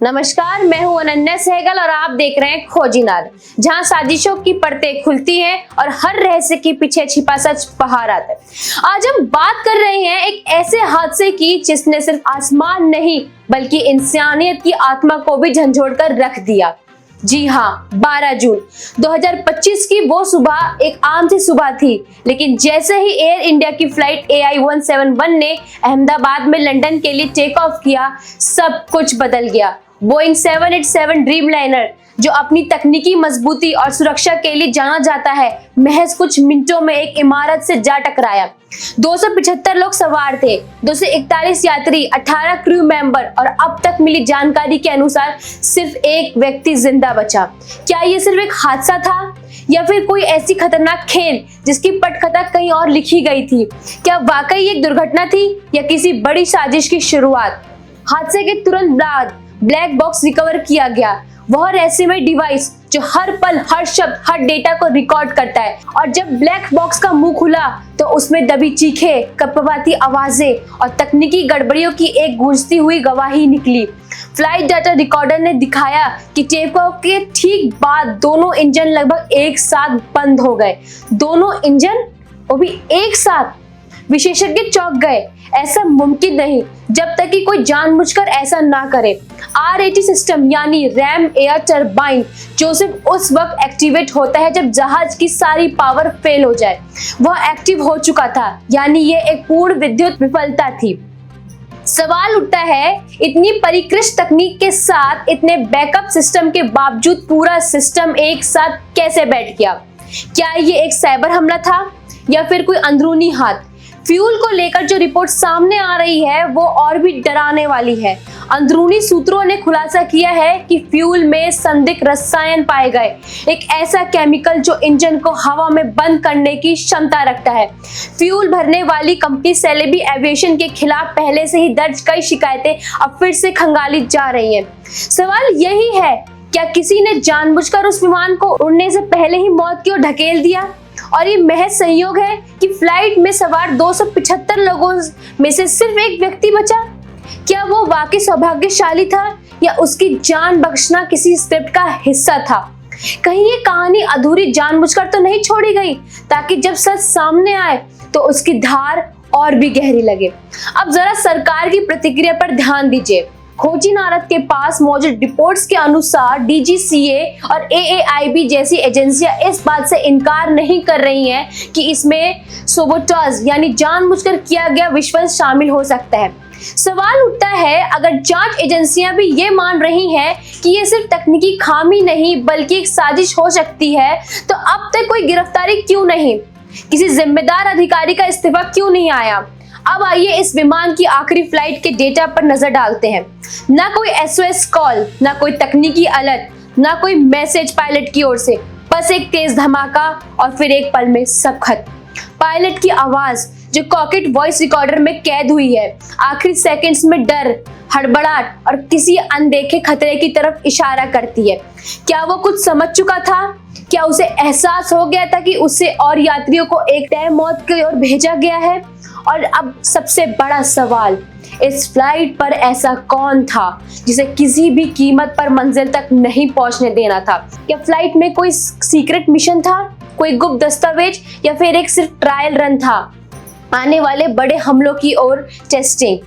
नमस्कार, मैं हूं अनन्या सहगल और आप देख रहे हैं खोजीनार, जहां साजिशों की परतें खुलती हैं और हर रहस्य के पीछे छिपा सच बाहर आता है। आज हम बात कर रहे हैं एक ऐसे हादसे की जिसने सिर्फ आसमान नहीं बल्कि इंसानियत की आत्मा को भी झंझोड़कर रख दिया। जी हाँ, 12 जून 2025 की वो सुबह एक आम सी सुबह थी, लेकिन जैसे ही एयर इंडिया की फ्लाइट AI-171 ने अहमदाबाद में लंदन के लिए टेक ऑफ किया, सब कुछ बदल गया। बोइंग 787 ड्रीमलाइनर, जो अपनी तकनीकी मजबूती और सुरक्षा के लिए जाना जाता है, महज कुछ मिनटों में एक इमारत से जा टकराया। 275 लोग सवार थे, 241 यात्री, 18 क्रू मेंबर और अब तक मिली जानकारी के अनुसार सिर्फ एक व्यक्ति जिंदा बचा। क्या ये सिर्फ एक हादसा था या फिर कोई ऐसी खतरनाक खेल जिसकी पटकथा कहीं और लिखी गई थी? क्या वाकई एक दुर्घटना थी या किसी बड़ी साजिश की शुरुआत? हादसे के तुरंत बाद ब्लैक बॉक्स रिकवर किया गया, वह रहस्यमय डिवाइस जो हर पल, हर शब्द, हर डेटा को रिकॉर्ड करता है। और जब ब्लैक बॉक्स का मुंह खुला तो उसमें दबी चीखें, कपकपाती आवाजें और तकनीकी गड़बड़ियों की एक गूंजती हुई गवाही निकली। फ्लाइट डाटा रिकॉर्डर ने दिखाया कि टेक ऑफ के ठीक बाद दोनों इंजन लगभग एक साथ बंद हो गए। दोनों इंजन, वो भी एक साथ। विशेषज्ञ चौंक गए। ऐसा मुमकिन नहीं जब तक कि कोई जानबूझकर ऐसा ना करे। RAT सिस्टम यानी रैम एयर टरबाइन, जो सिर्फ उस वक्त एक्टिवेट होता है जब जहाज की सारी पावर फेल हो जाए, वह एक्टिव हो चुका था, यानी ये एक पूर्ण विद्युत विफलता थी। सवाल उठता है, इतनी परिष्कृत तकनीक के साथ, इतने बैकअप सिस्टम के बावजूद पूरा सिस्टम एक साथ कैसे बैठ गया? क्या ये एक साइबर हमला था या फिर कोई अंदरूनी हाथ? फ्यूल को लेकर जो रिपोर्ट सामने आ रही है वो और भी डराने वाली है। अंदरूनी सूत्रों ने खुलासा किया है कि फ्यूल में संदिग्ध रसायन पाए गए, एक ऐसा केमिकल जो इंजन को हवा में बंद करने की क्षमता रखता है। फ्यूल भरने वाली कंपनी सेलेबी एविएशन के खिलाफ पहले से ही दर्ज कई शिकायतें अब फिर से खंगाली जा रही हैं। सवाल यही है, क्या किसी ने जानबूझकर उस विमान को उड़ने से पहले ही मौत की ओर ढकेल दिया? और ये महज संयोग है कि फ्लाइट में सवार 275 लोगों में से सिर्फ एक व्यक्ति बचा? क्या वो वाकई सौभाग्यशाली था या उसकी जान बख्शना किसी स्क्रिप्ट का हिस्सा था? कहीं ये कहानी अधूरी जानबूझकर तो नहीं छोड़ी गई ताकि जब सच सामने आए तो उसकी धार और भी गहरी लगे? अब जरा सरकार की प्रतिक्रिया पर ध्यान दीजिए। खोजीनार के पास मौजूद रिपोर्ट्स के अनुसार DGCA और AAIB जैसी एजेंसियां इस बात से इनकार नहीं कर रही हैं कि इसमें सबोटाज यानी जानबूझकर किया गया विध्वंस शामिल हो सकता है। सवाल उठता है, अगर जांच एजेंसियां भी ये मान रही हैं कि ये सिर्फ तकनीकी खामी नहीं बल्कि एक साजिश हो सकती है, तो अब तक कोई गिरफ्तारी क्यों नहीं? किसी जिम्मेदार अधिकारी का इस्तीफा क्यों नहीं आया? अब आइए इस विमान की आखिरी फ्लाइट के डेटा पर नजर डालते हैं। ना कोई SOS कॉल, ना कोई तकनीकी अलर्ट, ना कोई मैसेज पायलट की ओर से, बस एक तेज धमाका और फिर एक पल में सब खत्म। पायलट की आवाज जो कॉकपिट वॉइस रिकॉर्डर में कैद हुई है, आखिरी सेकंड्स में डर, हड़बड़ाहट और किसी अनदेखे खतरे की तरफ इशारा करती है। क्या वो कुछ समझ चुका था? क्या उसे एहसास हो गया था कि उसे और यात्रियों को एक तय मौत की ओर भेजा गया है? और अब सबसे बड़ा सवाल, इस फ्लाइट पर ऐसा कौन था जिसे किसी भी कीमत पर मंजिल तक नहीं पहुंचने देना था? क्या फ्लाइट में कोई सीक्रेट मिशन था, कोई गुप्त दस्तावेज या फिर एक सिर्फ ट्रायल रन था आने वाले बड़े हमलों की ओर टेस्टिंग?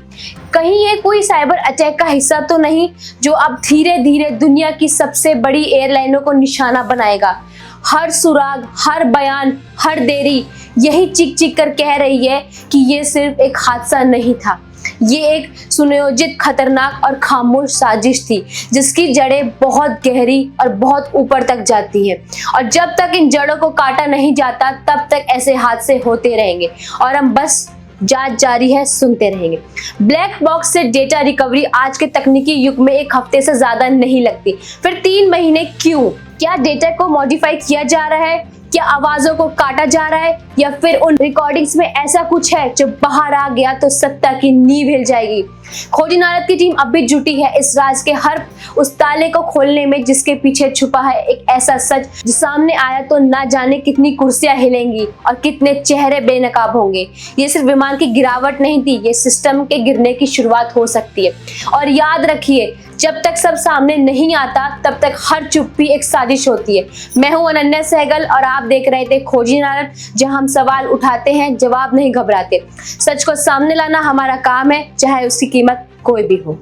कहीं ये कोई साइबर अटैक का हिस्सा तो नहीं जो अब धीरे धीरे दुनिया की सबसे बड़ी एयरलाइनों को निशाना बनाएगा? हर सुराग, हर बयान, हर देरी यही चीख चीख कर कह रही है कि ये सिर्फ एक हादसा नहीं था, ये एक सुनियोजित, खतरनाक और खामोश साजिश थी जिसकी जड़ें बहुत गहरी और बहुत ऊपर तक जाती हैं। और जब तक इन जड़ों को काटा नहीं जाता तब तक ऐसे हादसे होते रहेंगे और हम बस जांच जारी है, सुनते रहेंगे। ब्लैक बॉक्स से डेटा रिकवरी आज के तकनीकी युग में एक हफ्ते से ज्यादा नहीं लगती, फिर 3 महीने क्यों? क्या डेटा को मॉडिफाई किया जा रहा है? क्या आवाजों को काटा जा रहा है या फिर उन रिकॉर्डिंग्स में ऐसा कुछ है जो बाहर आ गया तो सत्ता की नींव हिल जाएगी? खोजी नारद की टीम अब भी जुटी है इस राज के हर उस ताले को खोलने में जिसके पीछे छुपा है एक ऐसा सच जो सामने आया तो ना जाने कितनी कुर्सियां हिलेंगी और कितने चेहरे बेनकाब होंगे। ये सिर्फ विमान की गिरावट नहीं थी, ये सिस्टम के गिरने की शुरुआत हो सकती है। और याद रखिए, जब तक सब सामने नहीं आता तब तक हर चुप्पी एक साजिश होती है। मैं हूं अनन्या सहगल और आप देख रहे थे खोजी नारद, जहां हम सवाल उठाते हैं, जवाब नहीं घबराते। सच को सामने लाना हमारा काम है, चाहे उसकी कीमत कोई भी हो।